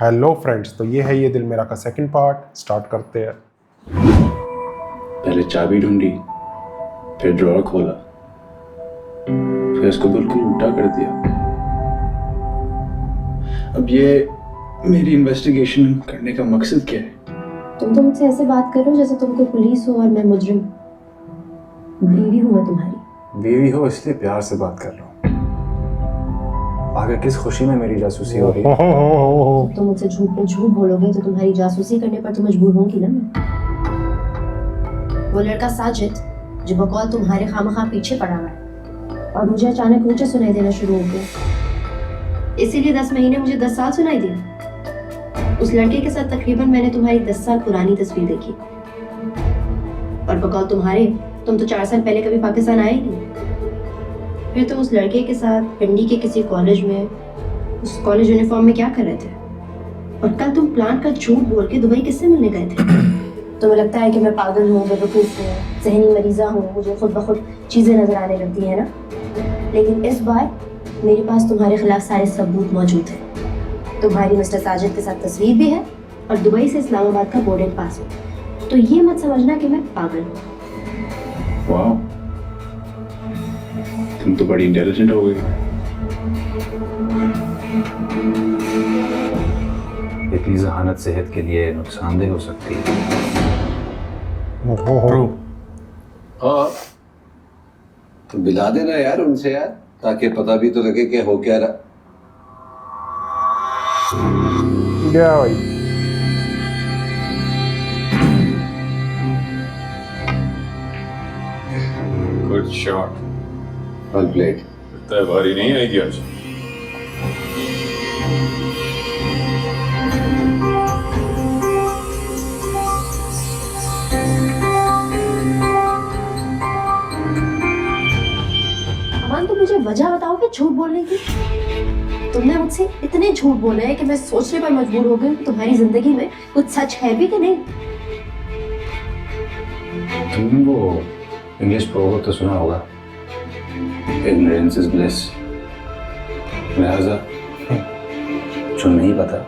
Hello friends, तो ये है ये दिल मेरा का सेकंड पार्ट। स्टार्ट करते हैं। पहले चाबी ढूंढी, फिर ड्रॉअर खोला, फिर इसको बिल्कुल उल्टा कर दिया। अब ये मेरी इन्वेस्टिगेशन करने का मकसद क्या है? तुम तो मुझसे ऐसे बात कर रहे हो जैसे तुम कोई पुलिस हो और मैं मुजरिम। बीवी हूँ मैं तुम्हारी। बीवी हो इसलिए प्यार से बात कर रहा हूँ। आगे किस खुशी में मेरी जासूसी हो रही है? जब तुम मुझसे झूठ पे झूठ बोलोगे तो तुम्हारी जासूसी करने पर तो मजबूर होंगी ना मैं। वो लड़का साजिद जो बकौल तुम्हारे खामखा पीछे पड़ा हुआ है और मुझे अचानक ऊंचे सुनाई देना शुरू हो गया, इसीलिए 10 महीने मुझे 10 साल सुनाई दिया। उस लड़के के साथ तकरीबन मैंने तुम्हारी 10 साल पुरानी तस्वीर देखी और बकौल तुम्हारे तुम तो 4 साल पहले कभी पाकिस्तान आए ही नहीं। फिर तुम उस लड़के के साथ पिंडी के किसी कॉलेज में उस कॉलेज यूनिफॉर्म में क्या कर रहे थे? और कल तुम प्लान का झूठ बोल के दुबई किससे मिलने गए थे? तुम्हें लगता है कि मैं पागल हूँ, बेवकूफ़ हूँ, ज़हनी मरीज़ा हूँ, मुझे खुद ब खुद चीज़ें नजर आने लगती है ना। लेकिन इस बार मेरे पास तुम्हारे खिलाफ सारे सबूत मौजूद हैं। तुम्हारी मिस्टर साजिद के साथ तस्वीर भी है और दुबई से इस्लामाबाद का बोर्डिंग पास है। तो ये मत समझना कि मैं पागल हूँ। वाह, तुम तो बड़ी इंटेलिजेंट हो गई। इतनी जहानत सेहत के लिए नुकसानदेह हो सकती है। हाँ, तो मिला देना यार उनसे यार, ताकि पता भी तो लगे कि हो क्या रहा। क्या भाई? Good shot. Well played. लगता है भारी नहीं आएगी आज। अमान, तुम मुझे वजह बताओगे झूठ बोलने की? तुमने मुझसे इतने झूठ बोले हैं कि मैं सोचने पर मजबूर हो गई हूँ तुम्हारी जिंदगी में कुछ सच है भी कि नहीं। तुमने वो इंग्लिश प्रोवर्ब तो सुना होगा, इग्नोरेंस इज ब्लिस। लिहाजा जो नहीं पता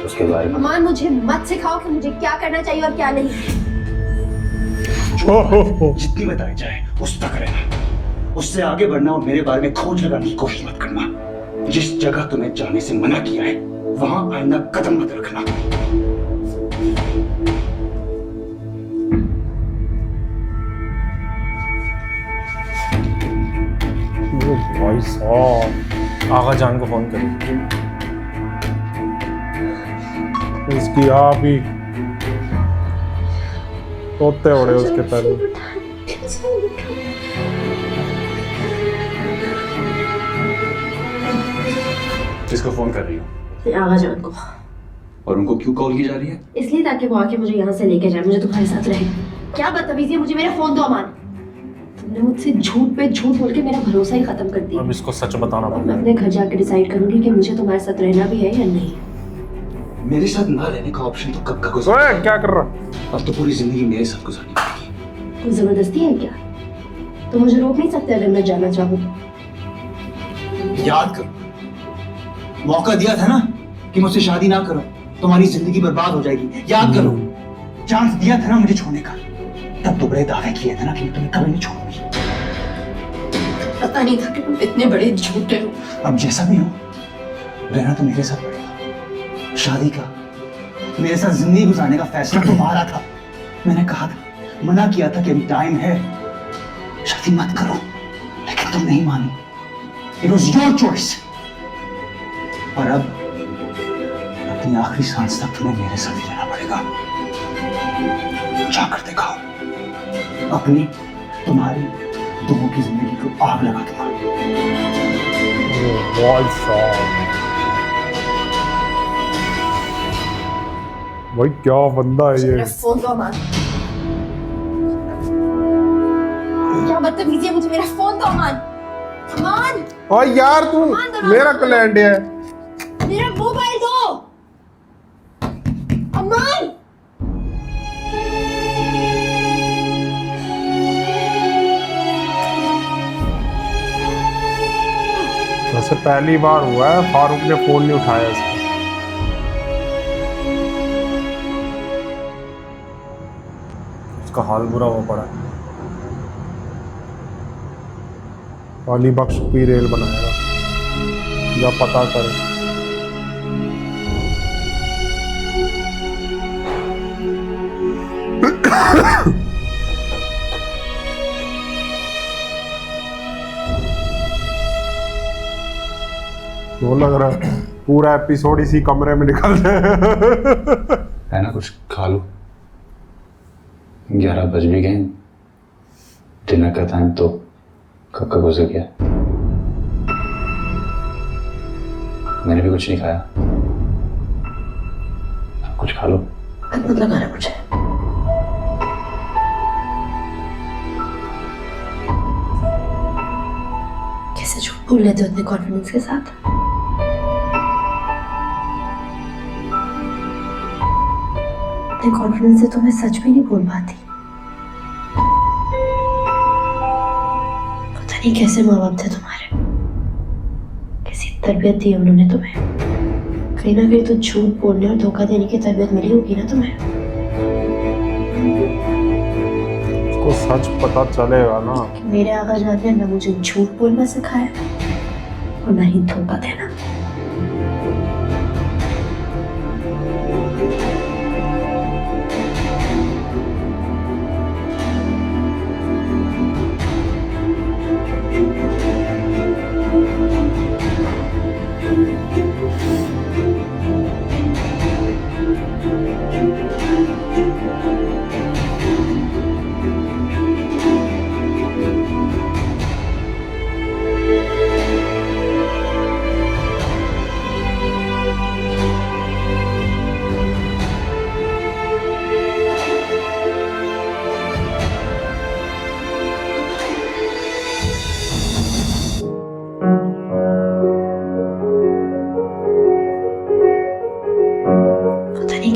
उसके बारे में अमान, मुझे मत सिखाओ कि मुझे क्या करना चाहिए और क्या नहीं। जितनी बताई जाए उस तक रहना, उससे आगे बढ़ना और मेरे बारे में खोज लगाने की कोशिश मत करना। जिस जगह तुम्हें जाने से मना किया है वहां आइंदा कदम मत रखना। भाई साहब, आगा जान को फोन करो। उसकी आप ही तोते उड़े उसके पहले। किसको फोन कर रही हो? आगा जान को। और उनको क्यों कॉल की जा रही है? इसलिए ताकि वो आके मुझे यहाँ से लेके जाए, मुझे तुम्हारे साथ रहे। क्या बदतमीजी है, मुझे मेरा फोन दो अमान। तुमने मुझसे झूठ पे झूठ बोल के मेरा भरोसा ही खत्म कर दिया। अब इसको सच बताना मैं पड़ेगा। अपने घर जाकर डिसाइड करूंगी कि मुझे तुम्हारे साथ रहना भी है या नहीं। मेरे साथ ना रहने का ऑप्शन तो कब का ओए, गुजर। क्या कर रहा? अब तो पूरी जिंदगी मेरे साथ गुजारनी पड़ेगी। कोई जबरदस्ती है क्या? तो मुझे रोक नहीं सकते अगर मैं जाना चाहूँ तो। याद करो, मौका दिया था ना कि मुझसे शादी ना करो, तुम्हारी जिंदगी बर्बाद हो जाएगी। याद करो, चांस दिया था ना मुझे छोड़ने का, तब तो बड़े दावे किए थे ना कि मैं तुम्हें कभी नहीं छोड़ूंगी। पता नहीं था कि तुम इतने बड़े झूठे हो। अब जैसा भी हो, रहना तो मेरे साथ पड़ेगा। शादी का, मेरे साथ जिंदगी गुजारने का फैसला तुम्हारा था। मैंने कहा था, मना किया था कि अभी टाइम है, शादी मत करो, लेकिन तुम नहीं मानी। It was your choice. और अब अपनी आखिरी सांस तक तुम्हें मेरे साथ ही रहना पड़ेगा। जाकर दिखाओ, अपनी तुम्हारी दोनों की जिंदगी को आग लगा दूंगा। भाई साहब, भाई क्या बंदा है ये? मेरा फोन दो अमान। क्या बदतमीजी है, मुझे मेरा फोन दो अमान। अमान, और यार तू मेरा क्लाइंट है। मेरा मोबाइल दो अमान। वैसे पहली बार हुआ है फारूक ने फोन नहीं उठाया इसका। उसका हाल बुरा हो पड़ा है। अली बख्श भी रेल बनाएगा या पता करे। वो लग रहा है पूरा एपिसोड इसी कमरे में निकल जाए। है ना, कुछ खा लो। 11 बज भी गए, डिनर का टाइम तो कब का गुजर गया। मैंने भी कुछ नहीं खाया, आप कुछ खा लो। मत लगा रहा मुझे। कैसे झूठ बोल लेते हो इतने कॉन्फिडेंस के साथ? इतने कॉन्फिडेंस से तो मैं सच भी नहीं बोल पाती। पता नहीं कैसे माँ बाप थे तुम्हारे, कैसी तरबियत दी उन्होंने तुम्हें। कहीं ना कहीं तो झूठ बोलने और धोखा देने की तरबियत मिली होगी ना तुम्हें। उसको सच पता चलेगा ना। मेरे आगा जान ने ना मुझे झूठ बोलना सिखाया और ना ही धोखा देना।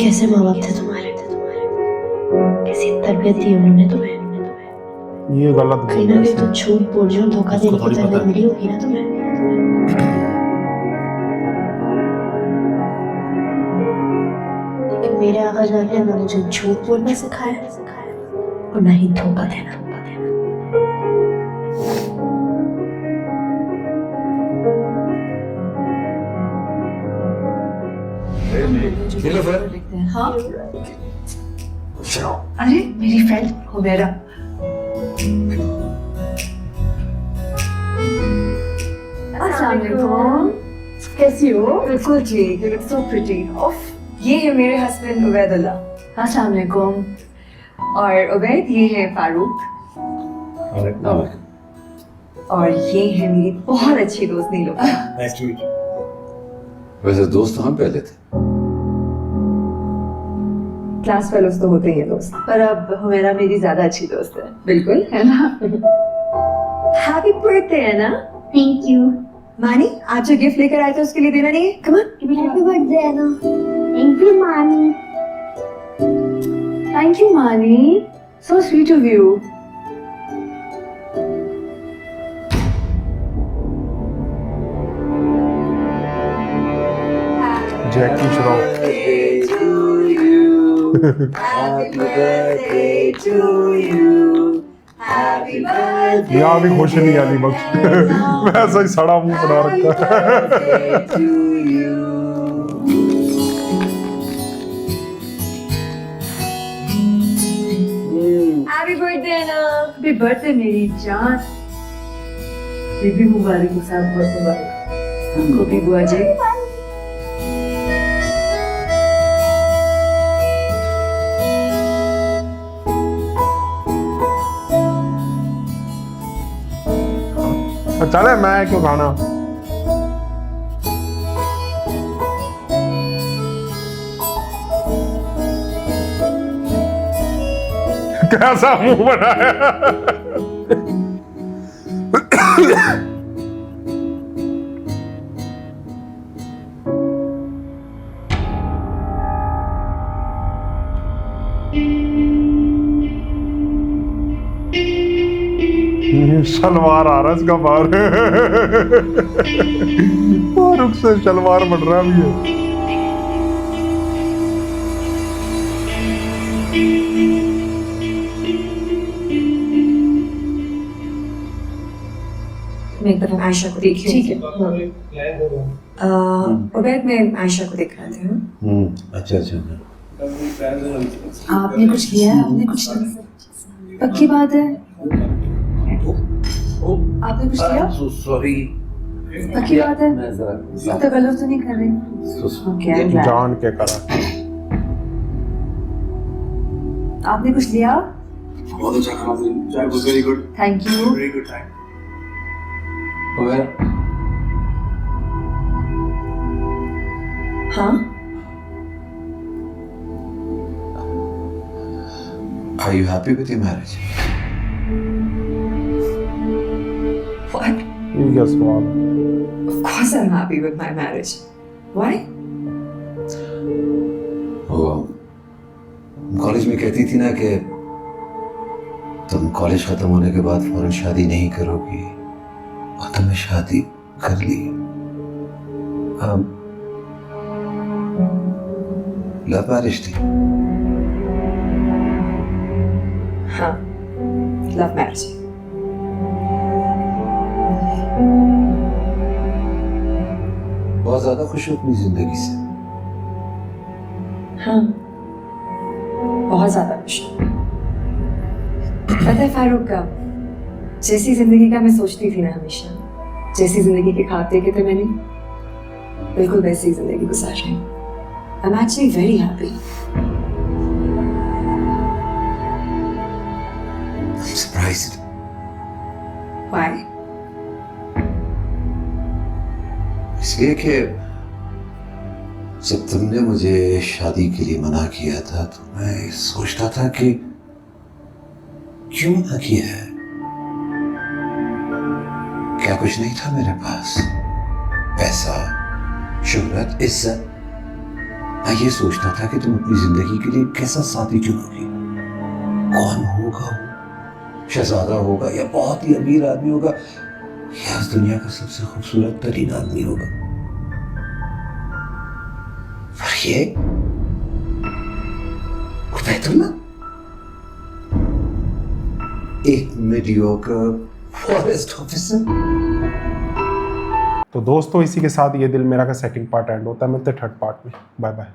कैसे माँ बाप थे तुम्हारे, कैसी तरबियत दी उन्होंने तुम्हें। ये गलत कहीं ना कहीं तो झूठ बोल रहे हो, धोखा देने की तरबियत मिली होगी ना तुम्हें। लेकिन मेरे आगा जान ने ना मुझे झूठ बोलना सिखाया और ना ही धोखा देना। हाँ? अरे मेरी फ्रेंड हुमैरा। अस्सलाम वालेकुम, कैसी हो? बिल्कुल ठीक, you look so pretty. उफ, ये है मेरे हस्बैंड उबैदुल्लाह। अस्सलाम वालेकुम। और उबैद, ये है फारूक। और ये है मेरी बहुत अच्छी दोस्त नीलू। वैसे दोस्त तो हम पहले थे। क्लास फेलोज तो होते ही हैं दोस्त, पर अब हुमैरा मेरी ज्यादा अच्छी दोस्त है। बिल्कुल, है ना? हैप्पी बर्थडे है ना? Thank you. मानी, आज जो गिफ्ट लेकर आए थे उसके लिए देना नहीं है? कम ऑन, हैप्पी बर्थडे है ना। थैंक यू मानी। थैंक यू मानी, so sweet of you. Jackie Shroff. Happy birthday to you. Happy birthday. यहाँ भी खुश नहीं अली बख्श। वैसा ही सड़ा मुंह बना रखा है। to you. Happy birthday ना। Happy birthday मेरी जान। बेबी मुबारक हो, सब बहुत मुबारक। हमको भी बुआ जी। चले, मैं क्यों खाना। कैसा मुंह बनाया। शलवार आ रहा है इसका बाहर। फारूक से शलवार बढ़ रहा भी है। मैं एक दफा आयशा को देखी। ठीक है। उबैद मैं आयशा को देख रहा था। अच्छा अच्छा। आपने कुछ लिया है? आपने कुछ पक्की बात है? आपने कुछ लिया? सॉरी। पक्की बात है? तो गलत तो नहीं कर रही? Okay, I'm glad. जान के करा। आपने कुछ लिया? बहुत अच्छा खाना चाय was very good. Thank you. Very good time. ओए हाँ, Are you happy with your marriage? what? ये क्या सवाल है? Of course I'm happy with my marriage. Why? वो कॉलेज में कहती थी ना कि तुम कॉलेज खत्म होने के बाद फौरन शादी नहीं करोगी, और तुमने शादी कर ली। लव मैरिज थी। हाँ, love marriage. बहुत ज्यादा खुश हो अपनी जिंदगी से। हाँ, बहुत ज्यादा खुश हूँ। पता है फारूक का जैसी जिंदगी का मैं सोचती थी ना हमेशा, जैसी जिंदगी के ख्वाब देखे थे मैंने, बिल्कुल वैसी जिंदगी गुजार रही हूँ। I'm actually very happy. I'm surprised. Why? इसलिए कि जब तुमने मुझे शादी के लिए मना किया था तो मैं सोचता था कि क्यों मना किया है। क्या कुछ नहीं था मेरे पास? पैसा, शोहरत, इज्जत। मैं ये सोचता था कि तुम अपनी जिंदगी के लिए कैसा साथी चुनोगी, कौन होगा वो, शहजादा होगा या बहुत ही अमीर आदमी होगा या इस दुनिया का सबसे खूबसूरत तरीन आदमी होगा। पर ये उबैदुल्ला, एक मीडियोकर फॉरेस्ट ऑफिसर। तो दोस्तों इसी के साथ ये दिल मेरा का सेकंड पार्ट एंड होता है। मिलते हैं थर्ड पार्ट में। Bye bye.